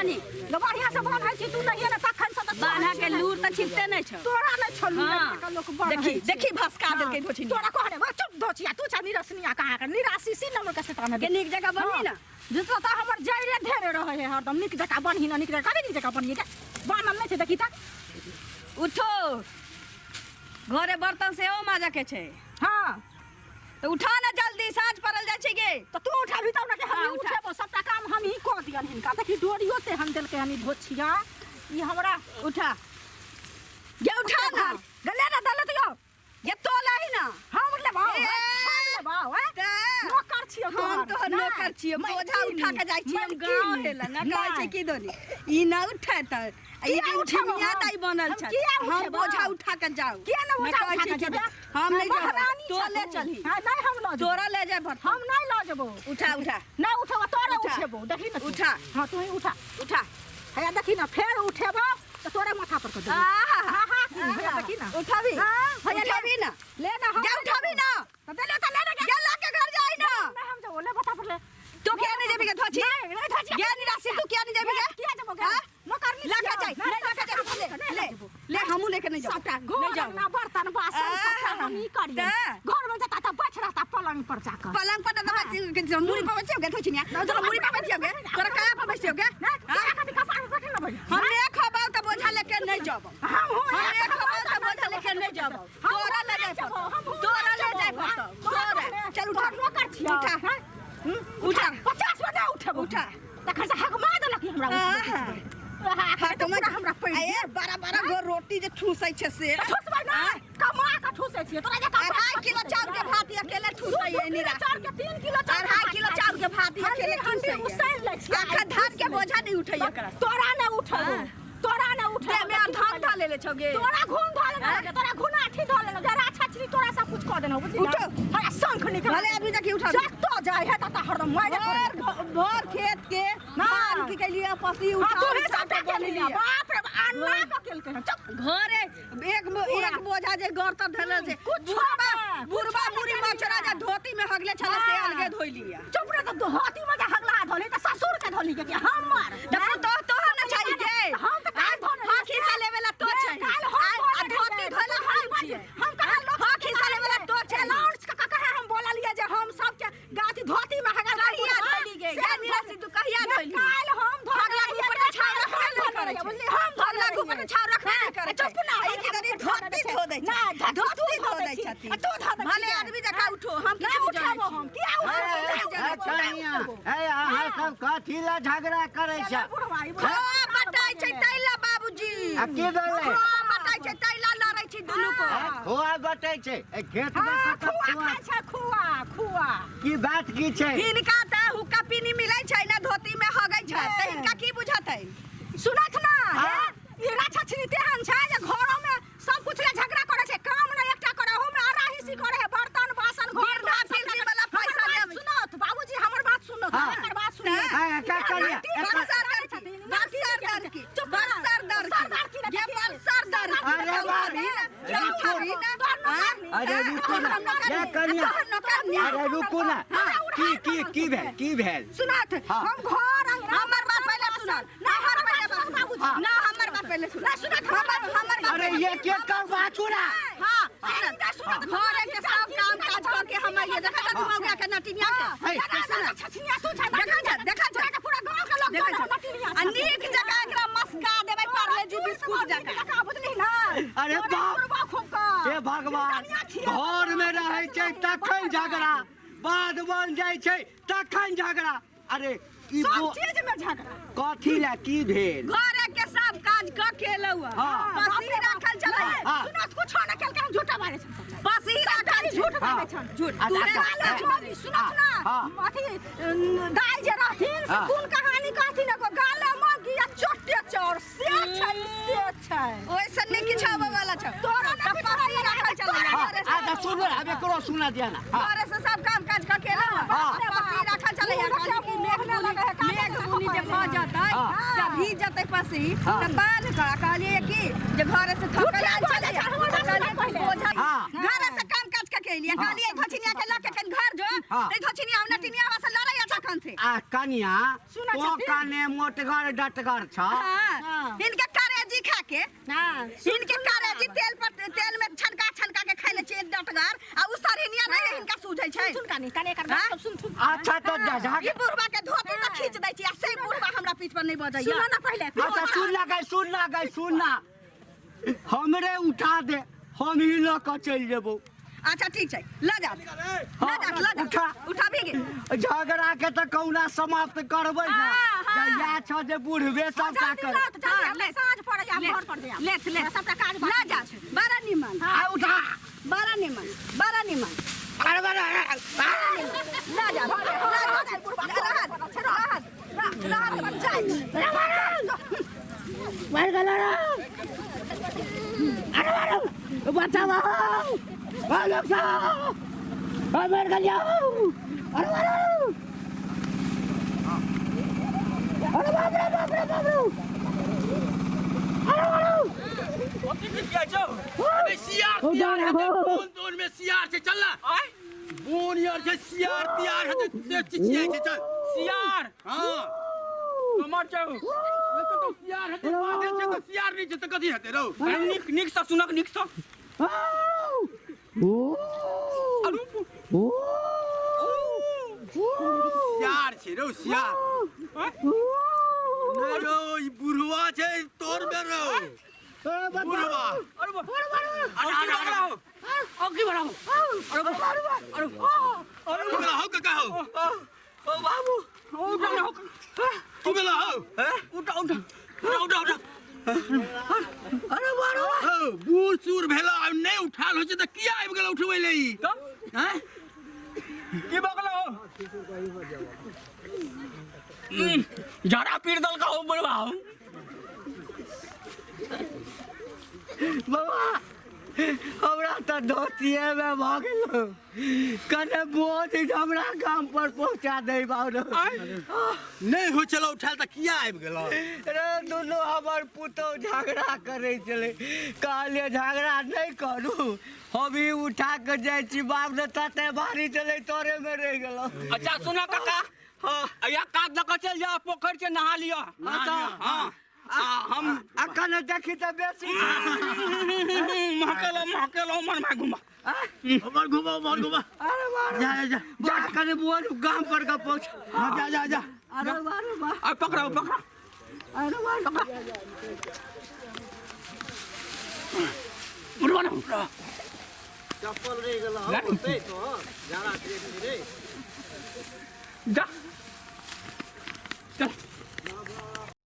बनी लो बढ़िया से बन है छी तू नहीं ना तखन से त बान्हा के लूर त छिपते नहीं छ तोरा नहीं छलू हाँ। लोग बन देखी देखी भस्का दे के धोछी तोरा कहने बा चुप धोचिया तू छनी रसनिया कहां का निराशी सी नंबर का शैतान के निक जगह बनी ना जितना त हमर जइरे ढेरे रहे है हरदम निक जगह बनही ना निक जगह करे निक जगह बनिए के बनल नहीं छे देखी त उठो घरे बर्तन से ओ माजा के छे हां तो उठा ना जल्दी साँझ पड़ल जाय छै गे तो तू उठा भी तब ना के हम हाँ, उठा। उठेबो सबटा काम हम ही कर दियन हिनका देखी डोरियो से हम देल के हनी धोछिया ई हमरा उठा ये उठा ना गले ना दले तो ये तोला ही ना हम ले भाव ए, हम ले भाव ते नौकर छियो हम तो नौकर छियै बोझा उठा के जाय छी हम गांव हेला ना कहै छै की दोनी ई ना उठै त ई ठिमिया दाई बनल छ हम बोझा उठा के जाऊ किया ना बोझा उठा के जेबे हम नहीं जाऊ तो ले चली हां नहीं हम ल तोरा ले जाय भर हम नहीं ल जेबो उठा उठा ना उठबो तोरे उठा। उठेबो देखी ना उठा। हां तू ही उठा उठा है देखी ना फेर उठेबो तो तोरे माथा पर कर देबो हां हां है देखी ना उठाबी हां उठाबी ना ले ना हम जा उठाबी ना तो दे ले जा ला के घर जाई ना नहीं हम जो ले बता पर ले तो क्या नहीं जेबी के धोची नहीं धोची ये नहीं राशि तू क्या नहीं जेबी के किया जबो गा नौकर नहीं ला के जाई नहीं ला के जाई ले ले हमू लेके नहीं जाऊ सबटा नहीं घर जाऊ ना बर्तन बासन सबटा हम ही करिए घर में जाता त बैठ रहता पलंग पर जाकर पलंग पर दबा मुड़ी पर बच्चे गे धोची ना तो मुड़ी पर बच्चे गे तोरा काया पर बच्चे गे हम एक खबाव त बोझा लेके नहीं जाब हम एक खबाव त बोझा लेके नहीं जाब तोरा ले जाय तोरा ले जाय तोरा चल उठा नौकर छिया उठा उठा 50 बना उठे उठा तखन से हक मार देलक हमरा हां तो हमरा पैर ए बड़ा बड़ा गो रोटी जे ठूसै छै से ठुसबै ना कमा का ठुसै छियै तोरा जे 2.5 किलो चाउर के भात अकेले ठूसै ए निरा चाउर के 3 किलो चाउर 2.5 किलो चाउर के भात अकेले ठूसै उसाइल लै छियै आखा धान के बोझा नहीं उठै एकरा तोरा ने उठबो तोरा ने उठे मैं धान धा ले छौगे तोरा घून धले ना तोरा घुना अठी धले ना जरा छछरी तोरा सब कुछ कर देना बुझली उठो। हां शंख निकल भले आदमी जाके उठा जतो जाय है त हरदम मारे भर खेत के धान के लिए पसी उठा तू ही सब के लिया बाप रे अन्ना का केल के घरे एक बोझा जे घर तर धले से बुरबा बुरी मचरा जे धोती में हगले छले से अलगे धोइ लिया चुप रे तो हाथी में जा हगला धोली त ससुर के धोली के हमर तो ना चाहिए गे हम त काल धोले हां खिसा लेवेला तो छै काल आ धोती धोला हम छियै हम कहा लोग हां खिसा लेवेला तो छै लॉन्च का कहा हम बोला लिया जे हम सब के गाती धोती में हगा कहिया धोली गे या निरासी तू कहिया धोली काल हम भगला ऊपर छाव रखबे नहीं करे बुझली हम भगला ऊपर छाव रखबे नहीं करे चुप ना ई के दरी धोती धो दै छै धोती धो दै छथि तू धो दे भले आदमी जका उठो हम नहीं किछु उठाबो हम किया ए अहाँ सब कथी ला झगड़ा करे छ हां बटाई छै तैला बाबूजी आ की भेलै हां बटाई छै तैला लड़ै छी दुनू को खोआ बटै छै ए खेत में कतऽ खोआ खुआ की बात की छै हिनका त हुक्का पीनी मिलै छै ना धोती में हगै छै त हिनका की बुझतै सुनत ना ये छछरी तेहन छै जे घरों में सब कुछ ले झगड़ा करे छै काम ना एकटा करे हो में आराहिसी करे है बर्तन बासन घर बिरधा पिलसी वाला पैसा लेबै सुनत बाबूजी हमर बात सुनो एकर बात सुनो हां का करिया बरसर दर की बरसर दर की ये बरसर दर अरे बारी अरे रुकू ना ये कनिया अरे रुकू ना की भेल सुनत हम घर हमर बात पहले सुन ना हमर पहले बाबूजी ना हमर बात पहले सुन ना सुनत हमर अरे ये के कर बाचू ना हां सुनत घर के सब काम काज क के हम ये देखा तू मौका के नटिनिया के छछनिया तू छ देखा पूरा गांव के लोग नटिनिया आ नीक जगह एकरा मस्का देबै पार्ले जी बिस्कुट जगह बुझली ना अरे बाप हे भगवान घर में रहे छै तखन झगड़ा बाद बन जाय छै तखन झगड़ा अरे ई सब चीज में झगड़ा कथी ला की भेल घर के सब काज क के लउआ हाँ। पसी रखल चले हाँ। सुनत कुछ ना केल के हम झूठा मारे छ पसी रखल झूठ हाँ। मारे छ झूठ अच्छा, तू अच्छा। गाले सुनत ना हाँ। अथी दाई जे रहथिन हाँ। कोन कहानी कहथिन को गाले मगी या चोटे चोर से छै ओइसे नहीं किछ होबे वाला छ तोरा ना कुछ पसी रखल चले अच्छा सुनो अब एकरो सुना दिया ना घर से सब काम काज क के लउआ हाँ। पसी रखल चले कि मेघ बुनी जे भ जतै जब भी जतै पसी हाँ। त बाल का कहलिए कि जे घर से थकल आइल चले बोझा हाँ। घर से काम काज क के लिए कहलिए धोछिनिया के लके कन घर जो हाँ। ए धोछिनिया हमने टिनिया वाला लड़ाई अच्छा कन थे आ कनिया सुना तो काने मोटगर डटगर छ हाँ इनके करेजी खा के इनके करेजी तेल में छनका के खाइ ले छै डटगर आ उ सरिनिया नहीं इनका सूझै छै सुन कानी काने एकर बात सब सुन अच्छा तो ई बुढ़वा के धोती त खींच दै छी आ से बुढ़वा हमरा पीठ पर नहीं बजैया सुन ना पहले अच्छा सुन ना हमरे उठा दे हम ही ल के चल जेबो अच्छा ठीक छै ले जा उठा भी गे झगड़ा के त कौना समाप्त करबै ना या छ जे बुढ़वे सब का कर ले साँझ पड़ जा घर पर जा ले सबटा काज ले जा बड़ा निमन आ उठा बड़ा निमन अरे बड़ा ले जा बुढ़वा राहत जाय मार गला अरे बचाओ लोग मार गलिया अरे बोन में सियार से चलना बोन यार से सियार तैयार है तो चिचिया से चल सियार हां कमर जाओ तो सियार है तो बादे से तो सियार नहीं तो कथि हते रो निक सा सुनक निक सा सियार छे रो सियार नहीं रो ई बुढ़वा छे तोर में रो बुढ़वा अरे बढ़ाओ काका हो ओ बाबू ओ बढ़ाओ तू बेला हो उठा अरे बारो बूढ़ चूर भेला नहीं उठाल हो छ त किया आबि गेल उठबै ले ई हैं की बगलो जरा पीर दल का हो बड़वा बाबा हमरा त धोतिए में भ गेलो कने बहुत हमरा काम पर पहुंचा दे बाबू नहीं हो चलो उठाल त किया आबि गेल रे दुनू हमर पुतो झगड़ा करे चले कहलिए झगड़ा नहीं करू हमी उठा के जाय छी बाप ने तते भारी चले तोरे में रह गेलो अच्छा सुनो काका हां या काट द के चल जा पोखर से नहा लियो हां हम अखन देखी त बेसी महकेलो मन में घुमा मन घुमा अरे जा कने बोल गांव पर का पहुंच जा अरे वाह आ पकड़ो अरे वाह बुढ़वा चप्पल रह गेल होते तो जाड़ा धीरे जा चल